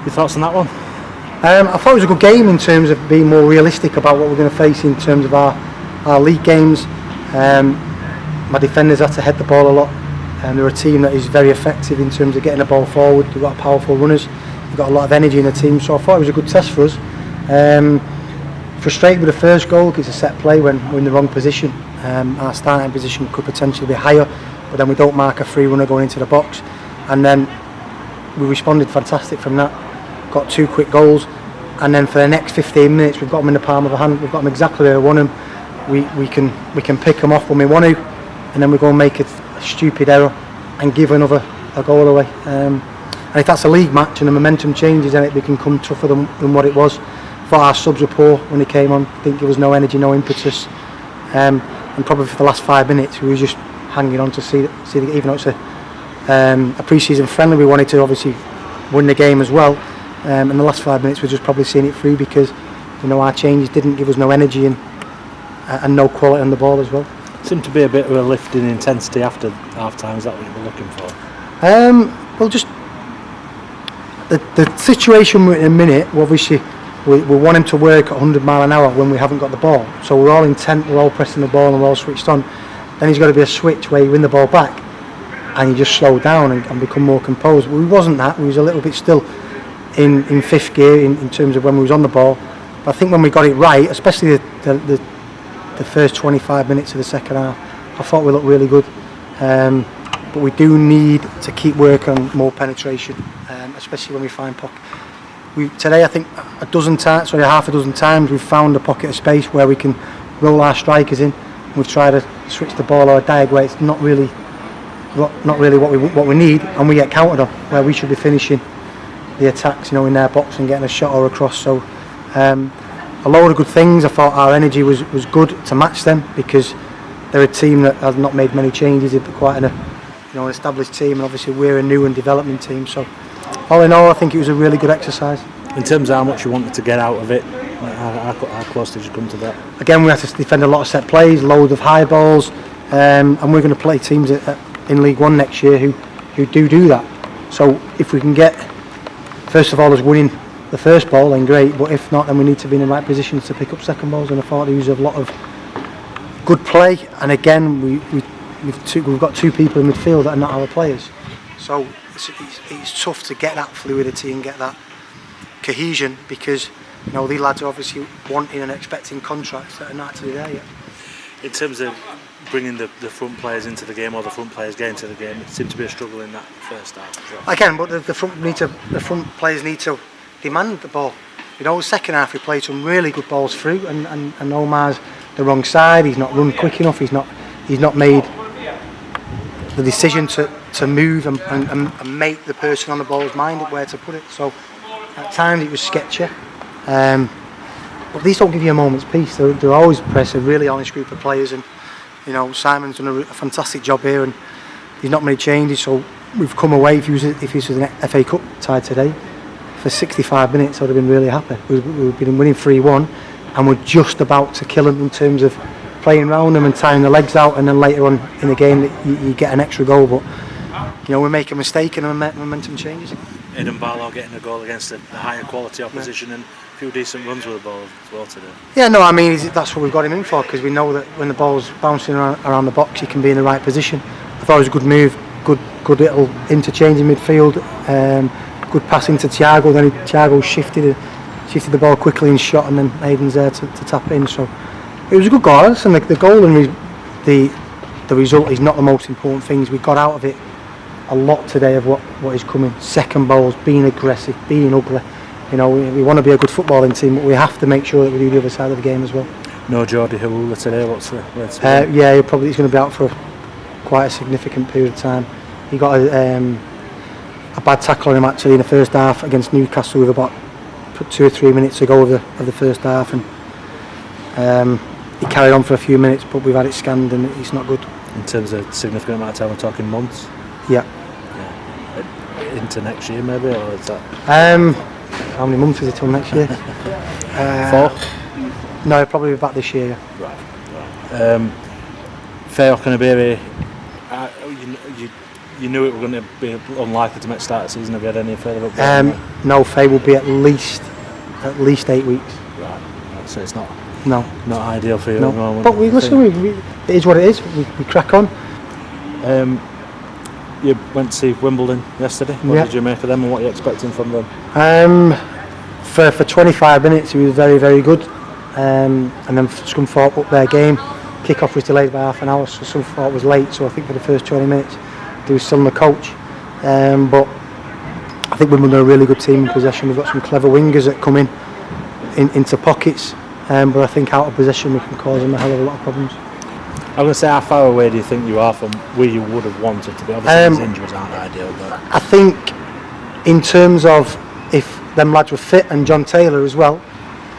Your thoughts on that one? I thought it was a good game in terms of being more realistic about what we're going to face in terms of our league games. My defenders had to head the ball a lot, and they're a team that is very effective in terms of getting the ball forward. They've got powerful runners, they've got a lot of energy in the team, so I thought it was a good test for us. Frustrated with the first goal because it's a set play when we're in the wrong position. Our starting position could potentially be higher, but then we don't mark a free runner going into the box, and then we responded fantastic from that. Got 2 quick goals, and then for the next 15 minutes we've got them in the palm of our hand. We've got them exactly where we want them. We can pick them off when we want to, and then we go and make a stupid error and give a goal away. And if that's a league match and the momentum changes, then it can come tougher than what it was. I thought our subs were poor when they came on. I think there was no energy, no impetus, and probably for the last 5 minutes we were just hanging on to see even though it's a pre-season friendly, we wanted to obviously win the game as well. In the last 5 minutes we're just probably seeing it through because our changes didn't give us no energy and no quality on the ball as well. Seemed to be a bit of a lift in intensity after half time. Is that what you were looking for? Well, just the situation we're in a minute. Obviously we want him to work at 100 mile an hour when we haven't got the ball, so we're all intent, we're all pressing the ball and we're all switched on. Then he's got to be a switch where you win the ball back and you just slow down and become more composed. We wasn't that. We was a little bit still in fifth gear in terms of when we was on the ball. But I think when we got it right, especially the first 25 minutes of the second half, I thought we looked really good. But we do need to keep working on more penetration, especially when we find pocket. Today I think half a dozen times we've found a pocket of space where we can roll our strikers in. We've tried to switch the ball or a diag where it's not really what we need, and we get countered on where we should be finishing the attacks, in their box and getting a shot or a cross. So a load of good things. I thought our energy was good to match them because they're a team that has not made many changes. They're quite an established team, and obviously we're a new and development team. So all in all, I think it was a really good exercise. In terms of how much you wanted to get out of it, how close did you come to that? Again, we had to defend a lot of set plays, loads of high balls, and we're going to play teams in League One next year who do that. So if we can get, first of all, us winning the first ball, then great. But if not, then we need to be in the right positions to pick up second balls. And I thought there was a lot of good play. And again, we've got 2 people in midfield that are not our players. So it's tough to get that fluidity and get that cohesion because these lads are obviously wanting and expecting contracts that are not actually there yet. In terms of bringing the front players into the game or the front players getting to the game, it seemed to be a struggle in that first half. Again, but the front players need to demand the ball. Second half we played some really good balls through, and Omar's the wrong side. He's not run quick enough. He's not made the decision to move and make the person on the ball's mind where to put it. So at times it was sketchy. But these don't give you a moment's peace. They're always press, a really honest group of players, and Simon's done a fantastic job here, and there's not many changes. So we've come away. If he was an FA Cup tie today, for 65 minutes, I'd have been really happy. We've been winning 3-1, and we're just about to kill them in terms of playing round them and tying the legs out, and then later on in the game you get an extra goal. But we make a mistake and the momentum changes. Aidan Barlow getting a goal against a higher quality opposition, and a few decent runs with the ball as well today. Yeah, no, I mean that's what we've got him in for, because we know that when the ball's bouncing around the box, he can be in the right position. I thought it was a good move, good little interchange in midfield, good pass into Thiago. Then Thiago shifted the ball quickly and shot, and then Aidan's there to tap in. So it was a good goal, and the goal and the result is not the most important things. We got out of it a lot today of what is coming. Second balls, being aggressive, being ugly. We want to be a good footballing team, but we have to make sure that we do the other side of the game as well. No Jordi Hawula today. What's the? Yeah, he's going to be out for quite a significant period of time. He got a bad tackle on him actually in the first half against Newcastle with about 2 or 3 minutes to go of the first half, and he carried on for a few minutes, but we've had it scanned and it's not good. In terms of significant amount of time, we're talking months. Yeah. Into next year maybe, or is that? How many months is it till next year? 4? No, probably be back this year. Yeah. Right. Fair Canabere, you knew it were going to be unlikely to make start of the season. Have you had any further update? No, Faye will be at least 8 weeks. Right. So it's not ideal for you no. at the moment. But it is what it is. We crack on. You went to see Wimbledon yesterday. What did you make of them, and what are you expecting from them? For 25 minutes, he was very, very good. And then Scunthorpe up their game. Kick-off was delayed by half an hour, so Scunthorpe was late. So I think for the first 20 minutes, they were still on the coach. But I think Wimbledon are a really good team in possession. We've got some clever wingers that come into pockets. But I think out of possession, we can cause them a hell of a lot of problems. I'm going to say, how far away do you think you are from where you would have wanted to be? Obviously, these injuries aren't ideal, but I think in terms of if them lads were fit, and John Taylor as well,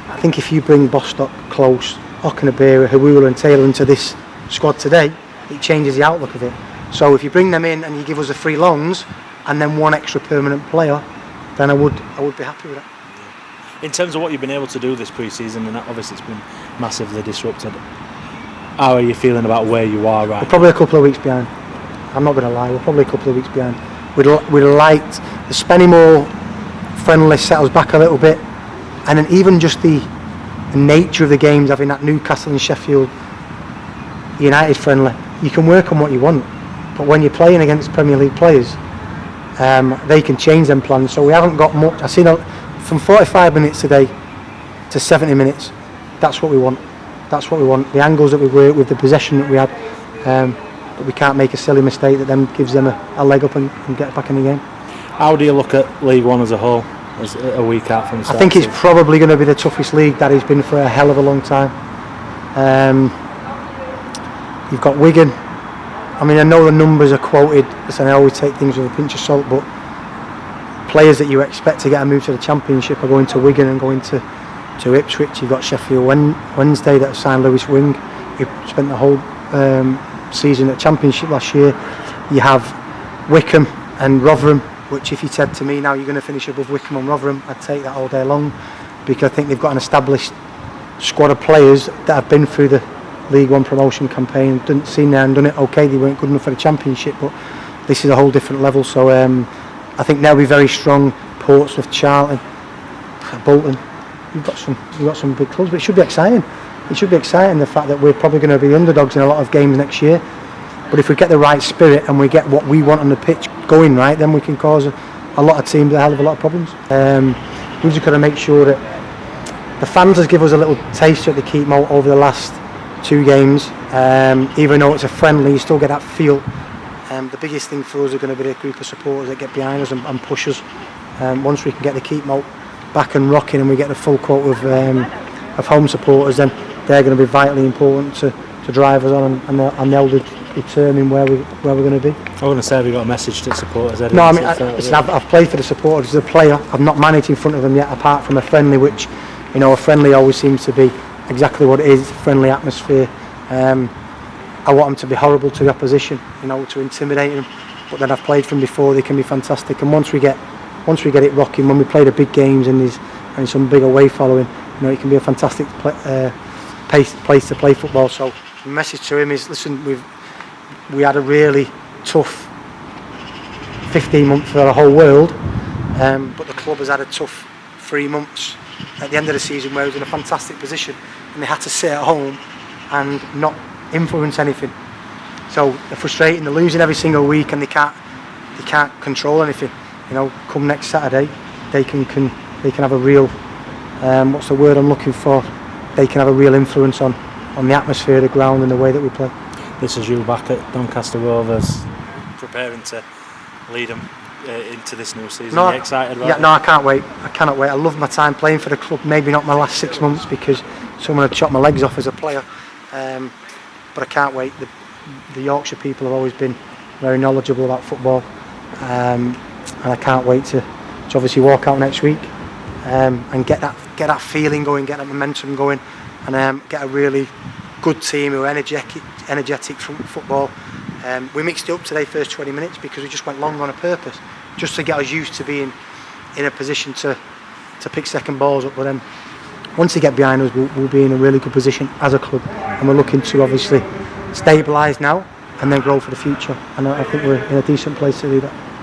I think if you bring Bostock, Close, Ockenabera, Hawula and Taylor into this squad today, it changes the outlook of it. So if you bring them in and you give us the 3 loans and then 1 extra permanent player, then I would be happy with that. In terms of what you've been able to do this pre-season, and obviously it's been massively disrupted, how are you feeling about where you are right We're probably a couple of weeks behind. I'm not going to lie, we're probably a couple of weeks behind. We'd liked the Spennymoor friendly set us back a little bit, and then even just the nature of the games, having that Newcastle and Sheffield United friendly, you can work on what you want, but when you're playing against Premier League players, they can change them plans. So we haven't got much. I've seen from 45 minutes today to 70 minutes. That's what we want. That's what we want. The angles that we work with, the possession that we had, but we can't make a silly mistake that then gives them a leg up and get back in the game. How do you look at League One as a whole, as a week out from the start? I think it's probably going to be the toughest league that it's been for a hell of a long time. You've got Wigan. I mean, I know the numbers are quoted, and I always take things with a pinch of salt, but players that you expect to get a move to the Championship are going to Wigan and going to Ipswich. You've got Sheffield Wednesday that have signed Lewis Wing, who spent the whole season at Championship last year. You have Wickham and Rotherham, which if you said to me now you're going to finish above Wickham and Rotherham, I'd take that all day long, because I think they've got an established squad of players that have been through the League One promotion campaign, seen there and done it. Okay, they weren't good enough for the Championship, but this is a whole different level. So I think they'll be very strong. Portsmouth, Charlton, Bolton. You've got some big clubs, but it should be exciting. It should be exciting, the fact that we're probably going to be underdogs in a lot of games next year. But if we get the right spirit and we get what we want on the pitch going right, then we can cause a lot of teams a hell of a lot of problems. We've just got to make sure that the fans has given us a little taster at the Keepmoat over the last 2 games. Even though it's a friendly, you still get that feel. The biggest thing for us are going to be the group of supporters that get behind us and push us. Once we can get the Keepmoat back and rocking and we get the full quote of home supporters, then they're going to be vitally important to drive us on, and they'll determine where we're going to be. I'm going to say, have you got a message to supporters? No, I mean, I've played for the supporters as a player. I've not managed in front of them yet, apart from a friendly, which, you know, a friendly always seems to be exactly what it is, friendly atmosphere. I want them to be horrible to the opposition, you know, to intimidate them. But then I've played for them before; they can be fantastic. And once we get it rocking, when we play the big games and there's some big away following, you know, it can be a fantastic place to play football. So the message to him is: listen, we had a really tough 15 months for the whole world, but the club has had a tough 3 months at the end of the season where it was in a fantastic position, and they had to sit at home and not influence anything. So they're frustrating, they're losing every single week, and they can't control anything. You know, come next Saturday, they can have a real what's the word I'm looking for? They can have a real influence on the atmosphere of the ground and the way that we play. This is you back at Doncaster Rovers, preparing to lead them into this new season. Are you excited about it? No, I can't wait. I cannot wait. I love my time playing for the club. Maybe not my last 6 months because someone had chopped my legs off as a player. But I can't wait. The Yorkshire people have always been very knowledgeable about football, and I can't wait to obviously walk out next week and get that feeling going, get that momentum going, and get a really good team who are energetic from football. We mixed it up today, first 20 minutes, because we just went long on a purpose, just to get us used to being in a position to pick second balls up. But then once they get behind us, we'll be in a really good position as a club, and we're looking to obviously stabilise now and then grow for the future. And I think we're in a decent place to do that.